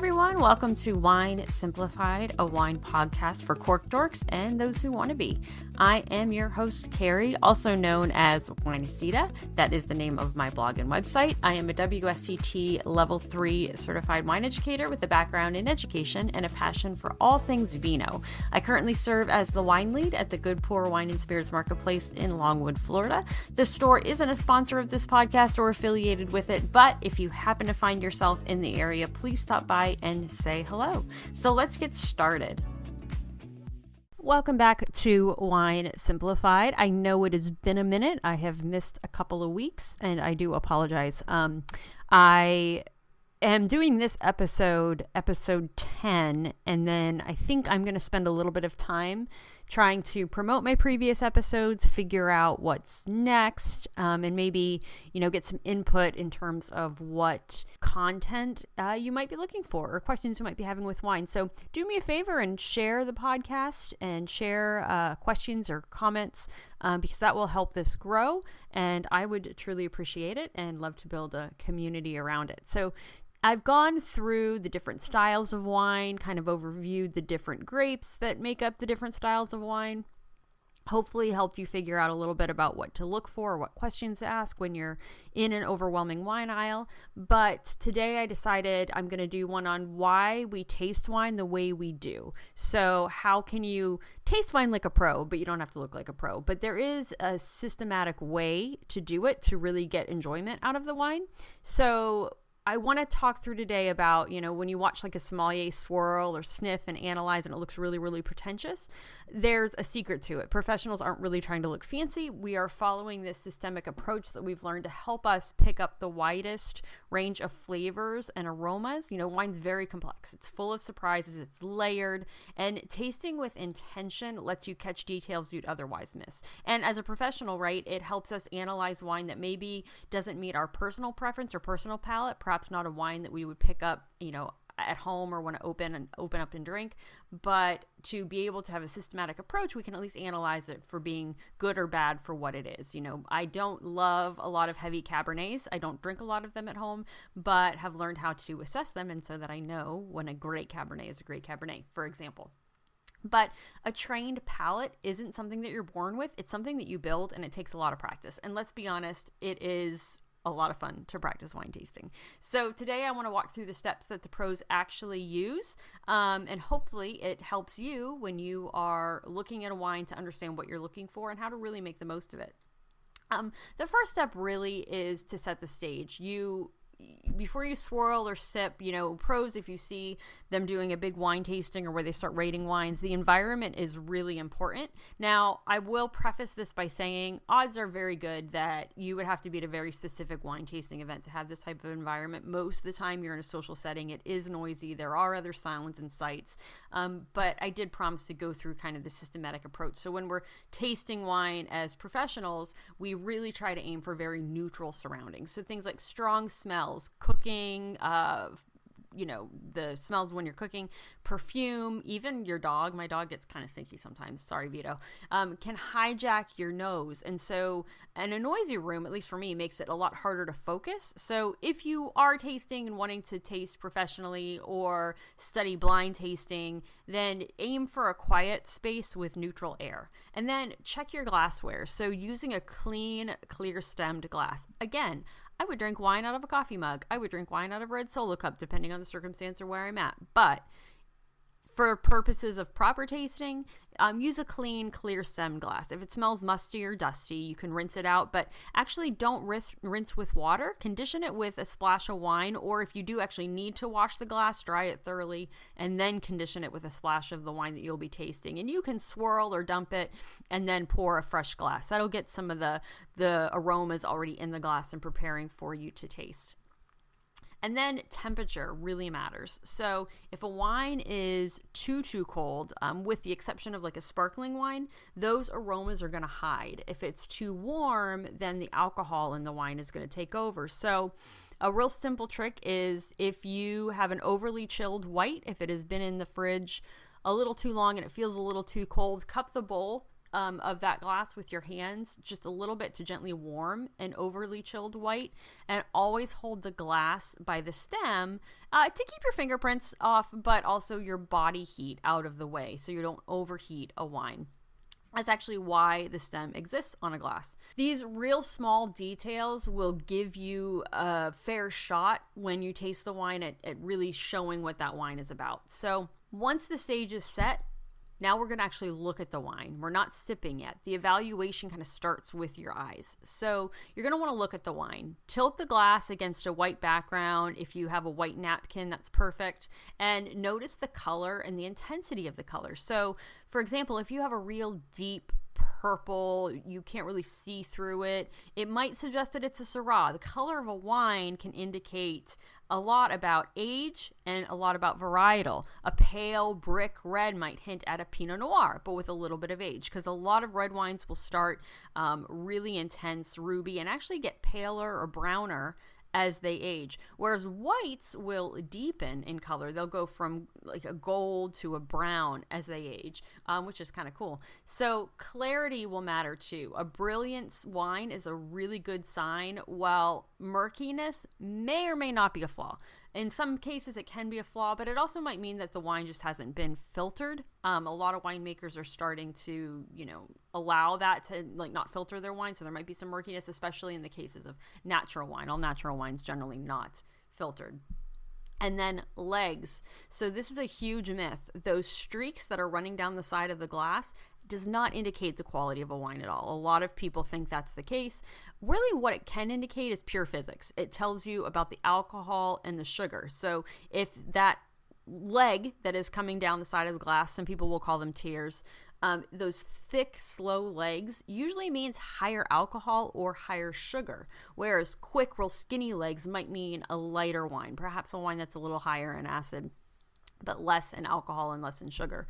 everyone, welcome to Wine Simplified, a wine podcast for cork dorks and those who want to be. I am your host, Carrie, also known as Winecita. That is the name of my blog and website. I am a WSET Level 3 certified wine educator with a background in education and a passion for all things vino. I currently serve as the wine lead at the Good Pour Wine and Spirits Marketplace in Longwood, Florida. The store isn't a sponsor of this podcast or affiliated with it, but if you happen to find yourself in the area, please stop by and say hello. So let's get started. Welcome back to Wine Simplified. I know it has been a minute. I have missed a couple of weeks and I do apologize. I am doing this episode 10, and then I think I'm going to spend a little bit of time trying to promote my previous episodes, figure out what's next, and maybe, get some input in terms of what content you might be looking for or questions you might be having with wine. So do me a favor and share the podcast and share questions or comments because that will help this grow, and I would truly appreciate it and love to build a community around it. So I've gone through the different styles of wine, kind of overviewed the different grapes that make up the different styles of wine. Hopefully helped you figure out a little bit about what to look for, what questions to ask when you're in an overwhelming wine aisle. But today I decided I'm going to do one on why we taste wine the way we do. So how can you taste wine like a pro, but you don't have to look like a pro. But there is a systematic way to do it to really get enjoyment out of the wine. So I want to talk through today about, when you watch like a sommelier swirl or sniff and analyze and it looks really, really pretentious, there's a secret to it. Professionals aren't really trying to look fancy. We are following this systemic approach that we've learned to help us pick up the widest range of flavors and aromas. Wine's very complex. It's full of surprises. It's layered, and tasting with intention lets you catch details you'd otherwise miss. And as a professional, right, it helps us analyze wine that maybe doesn't meet our personal preference or personal palate, perhaps not a wine that we would pick up, at home or want to open up and drink, but to be able to have a systematic approach, we can at least analyze it for being good or bad for what it is. I don't love a lot of heavy Cabernets. I don't drink a lot of them at home, but have learned how to assess them, and so that I know when a great Cabernet is a great Cabernet, for example. But a trained palate isn't something that you're born with. It's something that you build, and it takes a lot of practice. And let's be honest, it is a lot of fun to practice wine tasting. So today I want to walk through the steps that the pros actually use, and hopefully it helps you when you are looking at a wine to understand what you're looking for and how to really make the most of it. The first step really is to set the stage. Before you swirl or sip, pros, if you see them doing a big wine tasting or where they start rating wines, the environment is really important. Now, I will preface this by saying odds are very good that you would have to be at a very specific wine tasting event to have this type of environment. Most of the time you're in a social setting, it is noisy. There are other sounds and sights. But I did promise to go through kind of the systematic approach. So when we're tasting wine as professionals, we really try to aim for very neutral surroundings. So things like strong smells, cooking, the smells when you're cooking, perfume, even your dog. My dog gets kind of stinky sometimes. Sorry, Vito. Can hijack your nose. And so in a noisy room, at least for me, makes it a lot harder to focus. So if you are tasting and wanting to taste professionally or study blind tasting, then aim for a quiet space with neutral air. And then check your glassware. So using a clean, clear stemmed glass. Again, I would drink wine out of a coffee mug. I would drink wine out of a red Solo cup, depending on the circumstance or where I'm at. But for purposes of proper tasting, use a clean, clear stemmed glass. If it smells musty or dusty, you can rinse it out, but actually don't rinse with water. Condition it with a splash of wine, or if you do actually need to wash the glass, dry it thoroughly, and then condition it with a splash of the wine that you'll be tasting. And you can swirl or dump it and then pour a fresh glass. That'll get some of the aromas already in the glass and preparing for you to taste. And then temperature really matters. So if a wine is too cold, with the exception of like a sparkling wine, those aromas are going to hide. If it's too warm, then the alcohol in the wine is going to take over. So a real simple trick is if you have an overly chilled white, if it has been in the fridge a little too long and it feels a little too cold, cup the bowl, of that glass with your hands, just a little bit to gently warm an overly chilled white, and always hold the glass by the stem to keep your fingerprints off, but also your body heat out of the way so you don't overheat a wine. That's actually why the stem exists on a glass. These real small details will give you a fair shot when you taste the wine at really showing what that wine is about. So once the stage is set, now we're going to actually look at the wine. We're not sipping yet. The evaluation kind of starts with your eyes. So you're going to want to look at the wine. Tilt the glass against a white background. If you have a white napkin, that's perfect. And notice the color and the intensity of the color. So, for example, if you have a real deep purple, you can't really see through it, it might suggest that it's a Syrah. The color of a wine can indicate a lot about age and a lot about varietal. A pale brick red might hint at a Pinot Noir, but with a little bit of age, because a lot of red wines will start really intense ruby and actually get paler or browner as they age, whereas whites will deepen in color. They'll go from like a gold to a brown as they age, which is kind of cool. So clarity will matter too. A brilliant wine is a really good sign, while murkiness may or may not be a flaw. In some cases it can be a flaw, but it also might mean that the wine just hasn't been filtered. A lot of winemakers are starting to, allow that to not filter their wine. So there might be some murkiness, especially in the cases of natural wine. All natural wines generally not filtered. And then legs. So this is a huge myth. Those streaks that are running down the side of the glass does not indicate the quality of a wine at all. A lot of people think that's the case. Really what it can indicate is pure physics. It tells you about the alcohol and the sugar. So if that leg that is coming down the side of the glass, some people will call them tears, those thick, slow legs usually means higher alcohol or higher sugar, whereas quick, real skinny legs might mean a lighter wine, perhaps a wine that's a little higher in acid, but less in alcohol and less in sugar.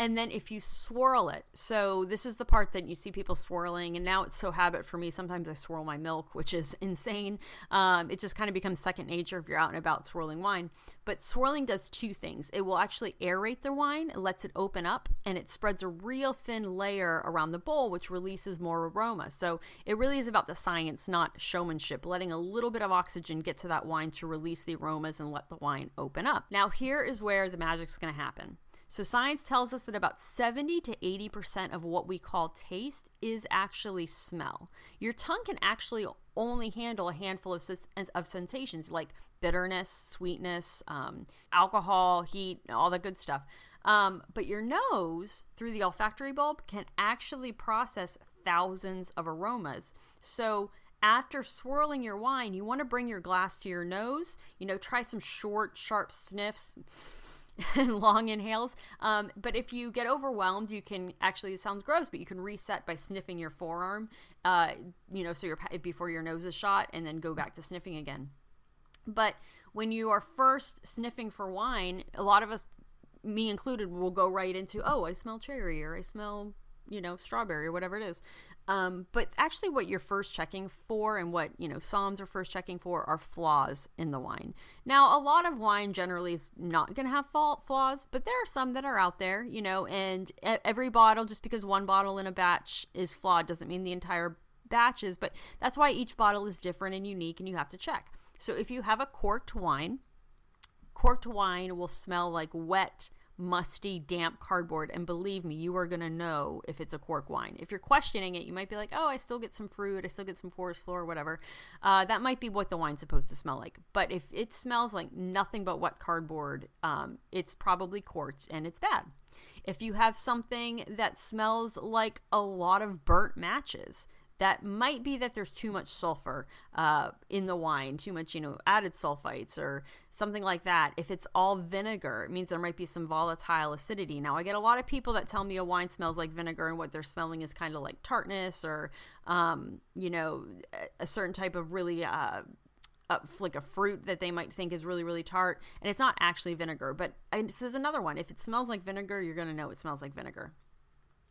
And then if you swirl it, so this is the part that you see people swirling, and now it's so habit for me. Sometimes I swirl my milk, which is insane. It just kind of becomes second nature if you're out and about swirling wine. But swirling does two things. It will actually aerate the wine, it lets it open up, and it spreads a real thin layer around the bowl, which releases more aroma. So it really is about the science, not showmanship, letting a little bit of oxygen get to that wine to release the aromas and let the wine open up. Now here is where the magic's going to happen. So science tells us that about 70 to 80% of what we call taste is actually smell. Your tongue can actually only handle a handful of sensations like bitterness, sweetness, alcohol, heat, all that good stuff. But your nose, through the olfactory bulb, can actually process thousands of aromas. So after swirling your wine, you want to bring your glass to your nose, try some short, sharp sniffs and long inhales. But if you get overwhelmed, you can actually, it sounds gross, but you can reset by sniffing your forearm, so before your nose is shot, and then go back to sniffing again. But when you are first sniffing for wine, a lot of us, me included, will go right into, oh, I smell cherry, or I smell, strawberry, or whatever it is. But actually what you're first checking for, and what, somms are first checking for, are flaws in the wine. Now, a lot of wine generally is not going to have flaws, but there are some that are out there, and every bottle, just because one bottle in a batch is flawed doesn't mean the entire batch is, but that's why each bottle is different and unique, and you have to check. So if you have a corked wine will smell like wet, musty, damp cardboard, and believe me, you are going to know if it's a cork wine. If you're questioning it, you might be like, oh, I still get some fruit, I still get some forest floor, whatever. That might be what the wine's supposed to smell like. But if it smells like nothing but wet cardboard, it's probably corked and it's bad. If you have something that smells like a lot of burnt matches, that might be that there's too much sulfur in the wine, too much, added sulfites or something like that. If it's all vinegar, it means there might be some volatile acidity. Now, I get a lot of people that tell me a wine smells like vinegar, and what they're smelling is kind of like tartness or, a certain type of really like a fruit that they might think is really, really tart, and it's not actually vinegar. But this is another one. If it smells like vinegar, you're going to know it smells like vinegar.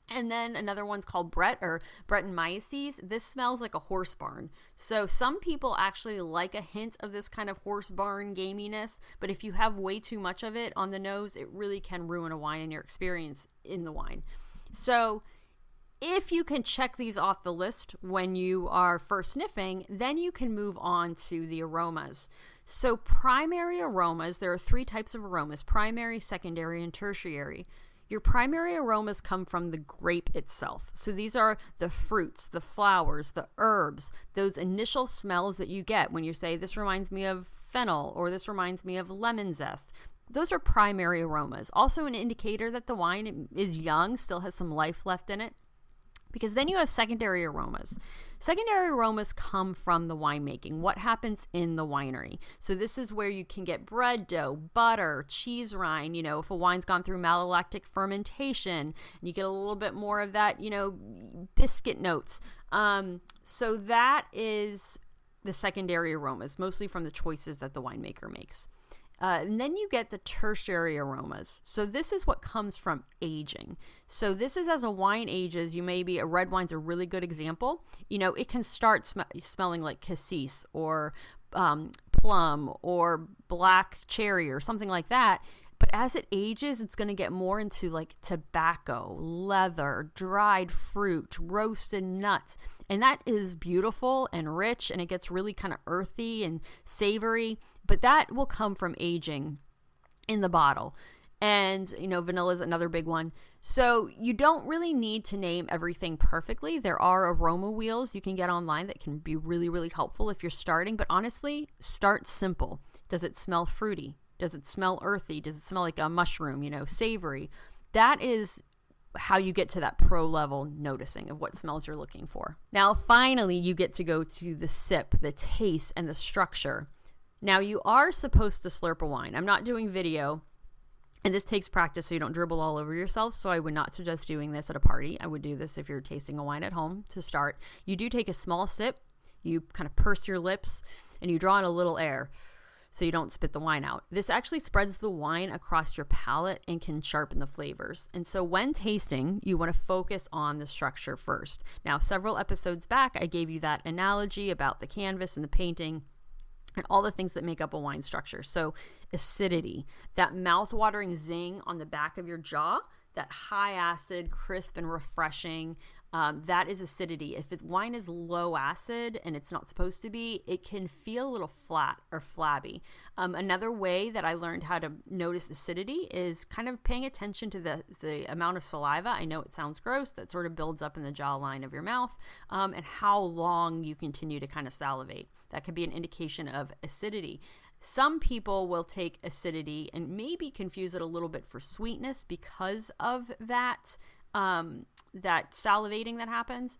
And then another one's called Brettanomyces. This smells like a horse barn. So some people actually like a hint of this kind of horse barn gaminess, but if you have way too much of it on the nose, it really can ruin a wine and your experience in the wine. So If you can check these off the list when you are first sniffing, then you can move on to the aromas. So primary aromas, there are 3 types of aromas: primary, secondary, and tertiary. Your primary aromas come from the grape itself. So these are the fruits, the flowers, the herbs, those initial smells that you get when you say, this reminds me of fennel, or this reminds me of lemon zest. Those are primary aromas. Also an indicator that the wine is young, still has some life left in it. Because then you have secondary aromas. Secondary aromas come from the winemaking, what happens in the winery. So this is where you can get bread dough, butter, cheese rind. If a wine's gone through malolactic fermentation, and you get a little bit more of that, biscuit notes. So that is the secondary aromas, mostly from the choices that the winemaker makes. And then you get the tertiary aromas. So this is what comes from aging. So this is as a wine ages, a red wine's a really good example. It can start smelling like cassis or plum or black cherry or something like that. But as it ages, it's going to get more into like tobacco, leather, dried fruit, roasted nuts. And that is beautiful and rich, and it gets really kind of earthy and savory. But that will come from aging in the bottle. And, vanilla is another big one. So you don't really need to name everything perfectly. There are aroma wheels you can get online that can be really, really helpful if you're starting. But honestly, start simple. Does it smell fruity? Does it smell earthy? Does it smell like a mushroom, savory? That is how you get to that pro level noticing of what smells you're looking for. Now, finally, you get to go to the sip, the taste, and the structure. Now, you are supposed to slurp a wine. I'm not doing video, and this takes practice so you don't dribble all over yourself, so I would not suggest doing this at a party. I would do this if you're tasting a wine at home to start. You do take a small sip, you kind of purse your lips, and you draw in a little air so you don't spit the wine out. This actually spreads the wine across your palate and can sharpen the flavors. And so when tasting, you want to focus on the structure first. Now, several episodes back, I gave you that analogy about the canvas and the painting and all the things that make up a wine structure. So acidity, that mouth-watering zing on the back of your jaw, that high acid, crisp and refreshing, that is acidity. If wine is low acid and it's not supposed to be, it can feel a little flat or flabby. Another way that I learned how to notice acidity is kind of paying attention to the amount of saliva. I know it sounds gross, that sort of builds up in the jawline of your mouth, and how long you continue to kind of salivate. That could be an indication of acidity. Some people will take acidity and maybe confuse it a little bit for sweetness because of that that salivating that happens,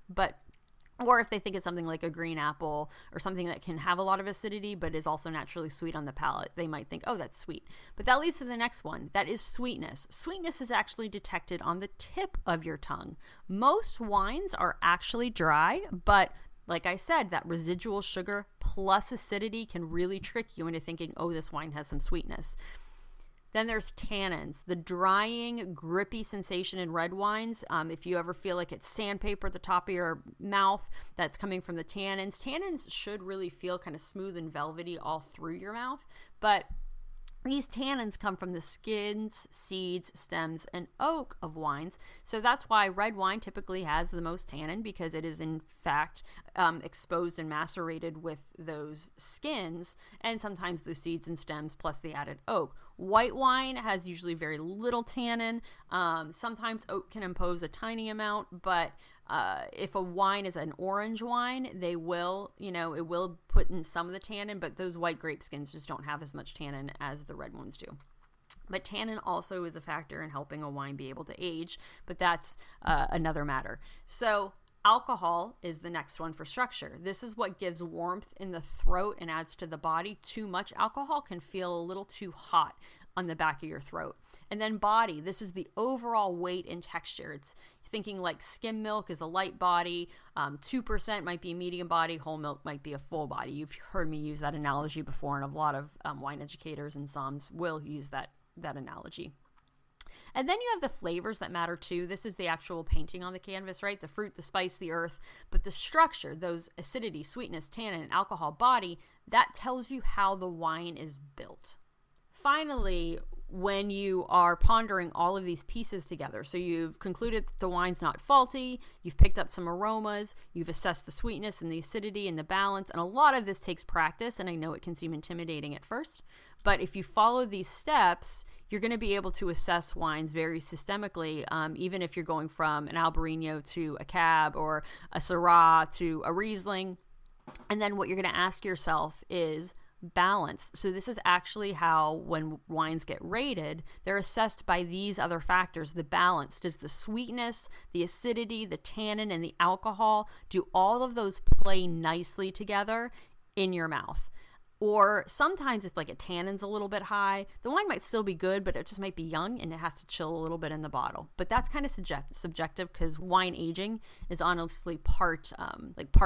or if they think it's something like a green apple or something that can have a lot of acidity but is also naturally sweet on the palate, they might think, oh, that's sweet. But that leads to the next one. That is sweetness. Sweetness is actually detected on the tip of your tongue. Most wines are actually dry, but like I said, that residual sugar plus acidity can really trick you into thinking, oh, this wine has some sweetness. Then there's tannins, the drying, grippy sensation in red wines. If you ever feel like it's sandpaper at the top of your mouth, that's coming from the tannins. Tannins should really feel kind of smooth and velvety all through your mouth, but these tannins come from the skins, seeds, stems, and oak of wines. So that's why red wine typically has the most tannin, because it is in fact exposed and macerated with those skins and sometimes those seeds and stems plus the added oak. White wine has usually very little tannin. Sometimes oak can impose a tiny amount, but if a wine is an orange wine, it will put in some of the tannin, but those white grape skins just don't have as much tannin as the red ones do. But tannin also is a factor in helping a wine be able to age, but that's another matter. So alcohol is the next one for structure. This is what gives warmth in the throat and adds to the body. Too much alcohol can feel a little too hot on the back of your throat. And then body, this is the overall weight and texture. It's thinking like skim milk is a light body, 2% might be a medium body, whole milk might be a full body. You've heard me use that analogy before, and a lot of wine educators and somms will use that analogy. And then you have the flavors that matter too. This is the actual painting on the canvas, right? The fruit, the spice, the earth, but the structure, those acidity, sweetness, tannin, and alcohol, body, that tells you how the wine is built. Finally, when you are pondering all of these pieces together. So you've concluded that the wine's not faulty, you've picked up some aromas, you've assessed the sweetness and the acidity and the balance, and a lot of this takes practice, and I know it can seem intimidating at first, but if you follow these steps, you're going to be able to assess wines very systemically, even if you're going from an Albarino to a Cab or a Syrah to a Riesling. And then what you're going to ask yourself is, balance. So this is actually how, when wines get rated, they're assessed by these other factors. The balance. Does the sweetness, the acidity, the tannin, and the alcohol, do all of those play nicely together in your mouth? Or sometimes if like a tannin's a little bit high, the wine might still be good, but it just might be young and it has to chill a little bit in the bottle. But that's kind of subjective, because wine aging is honestly part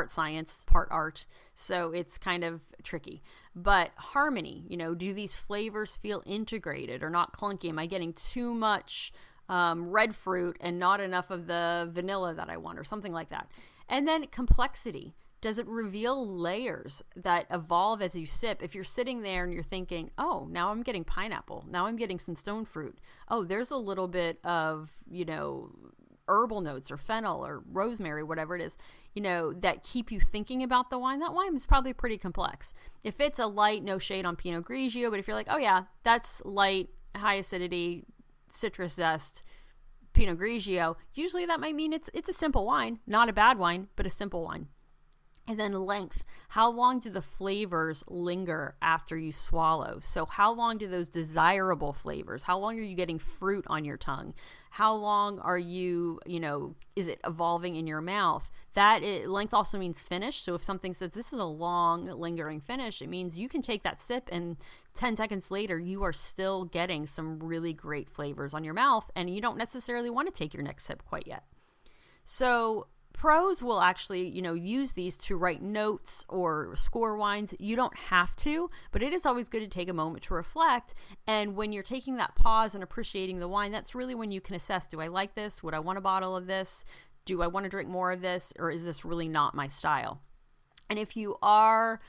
science, part art. So it's kind of tricky. But harmony, do these flavors feel integrated or not clunky? Am I getting too much red fruit and not enough of the vanilla that I want, or something like that? And then complexity. Does it reveal layers that evolve as you sip? If you're sitting there and you're thinking, oh, now I'm getting pineapple. Now I'm getting some stone fruit. Oh, there's a little bit of, herbal notes or fennel or rosemary, whatever it is, that keep you thinking about the wine. That wine is probably pretty complex. If it's a light, no shade on Pinot Grigio, but if you're like, oh yeah, that's light, high acidity, citrus zest, Pinot Grigio, usually that might mean it's a simple wine, not a bad wine, but a simple wine. And then length. How long do the flavors linger after you swallow? So how long do those desirable flavors, how long are you getting fruit on your tongue? How long are you, is it evolving in your mouth? Length also means finish. So if something says this is a long lingering finish, it means you can take that sip and 10 seconds later, you are still getting some really great flavors on your mouth, and you don't necessarily want to take your next sip quite yet. So pros will actually, use these to write notes or score wines. You don't have to, but it is always good to take a moment to reflect. And when you're taking that pause and appreciating the wine, that's really when you can assess, do I like this? Would I want a bottle of this? Do I want to drink more of this? Or is this really not my style? And if you are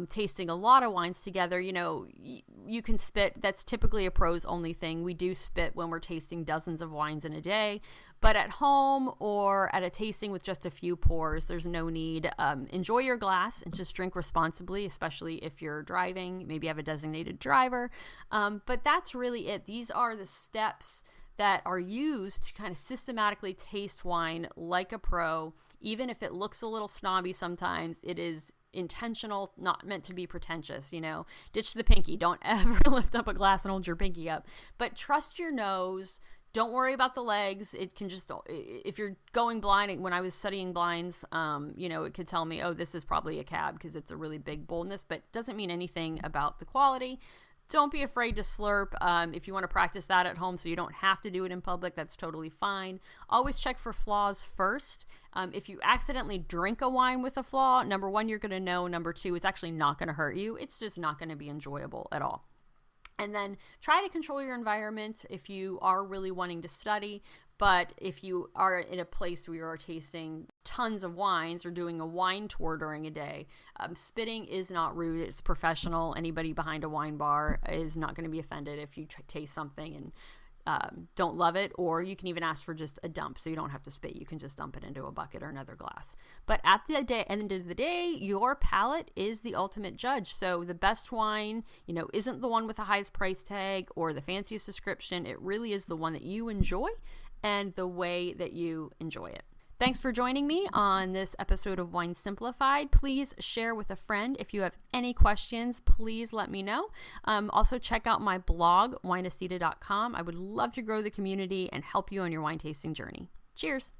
tasting a lot of wines together, you can spit. That's typically a pros only thing. We do spit when we're tasting dozens of wines in a day, but at home or at a tasting with just a few pours, there's no need. Enjoy your glass and just drink responsibly, especially if you're driving. Maybe you have a designated driver. But that's really it. These are the steps that are used to kind of systematically taste wine like a pro. Even if it looks a little snobby sometimes, it is intentional, not meant to be pretentious. Ditch the pinky. Don't ever lift up a glass and hold your pinky up, but trust your nose. Don't worry about the legs. It can just, if you're going blind, when I was studying blinds, it could tell me, oh, this is probably a Cab because it's a really big boldness, but doesn't mean anything about the quality. Don't be afraid to slurp. If you want to practice that at home so you don't have to do it in public, that's totally fine. Always check for flaws first. If you accidentally drink a wine with a flaw, number one, you're going to know. Number two, it's actually not going to hurt you. It's just not going to be enjoyable at all. And then try to control your environment if you are really wanting to study. But if you are in a place where you are tasting tons of wines or doing a wine tour during a day, spitting is not rude. It's professional. Anybody behind a wine bar is not going to be offended if you taste something and don't love it. Or you can even ask for just a dump, so you don't have to spit. You can just dump it into a bucket or another glass. But at the end of the day, your palate is the ultimate judge. So the best wine, isn't the one with the highest price tag or the fanciest description. It really is the one that you enjoy and the way that you enjoy it. Thanks for joining me on this episode of Wine Simplified. Please share with a friend. If you have any questions, please let me know. Also, check out my blog, wineacida.com. I would love to grow the community and help you on your wine tasting journey. Cheers.